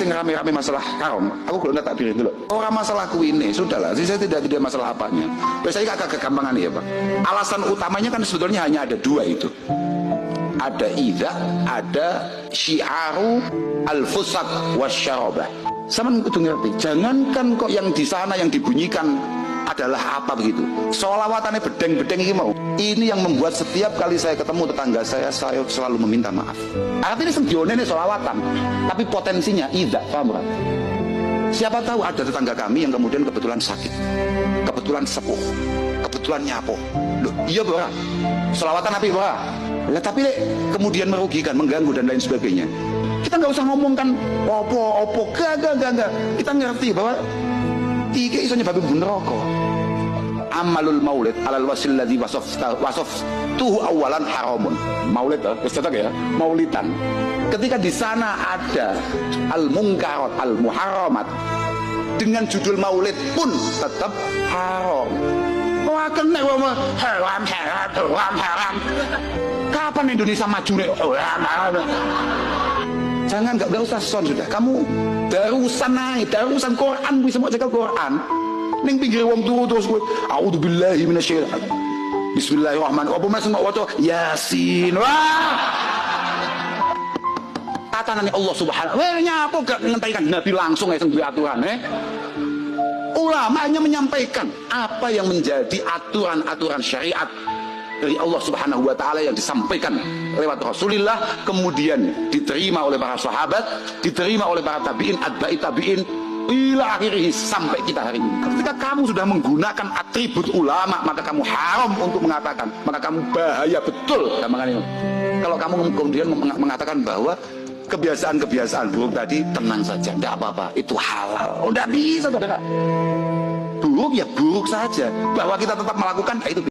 sing rame-rame masalah haram, aku kalau tak diri dulu. Orang masalah kuine, sudahlah. Saya tidak masalah apanya. Biasanya agak kegampangan ya Pak. Alasan utamanya kan sebetulnya hanya ada dua itu. Ada idza, ada syiaru al-fusaq wasyarabah. Sama kudu ngerti. Jangankan kok yang di sana yang dibunyikan adalah apa begitu. Sholawatane bedeng-bedeng ini mau. Ini yang membuat setiap kali saya ketemu tetangga saya selalu meminta maaf. Artinya sembionnya ini sholawatan, tapi potensinya idza, paham kan? Siapa tahu ada tetangga kami yang kemudian kebetulan sakit, kebetulan sepuh, kebetulan nyapo. Loh, iya bara, sholawatan api bara. Lah tapi kemudian merugikan, mengganggu dan lain sebagainya. Kita nggak usah ngomongkan opo, gak. Kita ngerti bahwa tiga isonya babi neraka. Amalul maulid alal wasil ladzi wasaftuhu awalan haramun. Maulid wis cetak ya, maulidan. Ketika di sana ada al munkarat al muharramat dengan judul maulid pun tetap haram. Wah kena haram. Kapan Indonesia maju nek haram? Jangan nggak usah son sudah. Kamu darusan naik, darusan Quran bisa mau cekal Quran. Ning pinggir wong turu terus kowe a'udzubillahi minasyaitan. Bismillahirrahmanirrahim. Apa mas mau waca Yasin. Wah. Tatanane Allah Subhanahu. Weh nyapa gak ngentaikan Nabi langsung ya sing duwe aturan Ulama hanya menyampaikan apa yang menjadi aturan-aturan syariat dari Allah Subhanahu wa taala yang disampaikan lewat Rasulullah, kemudian diterima oleh para sahabat, diterima oleh para tabi'in, atba'i tabi'in ila akhirih sampai kita hari ini. Ketika kamu sudah menggunakan atribut ulama, maka kamu haram untuk mengatakan, maka kamu bahaya betul. Kalau kamu kemudian mengatakan bahwa kebiasaan-kebiasaan buruk tadi tenang saja, tidak apa-apa, itu halal. Tidak bisa, saudara. Buruk ya buruk saja. Bahwa kita tetap melakukan itu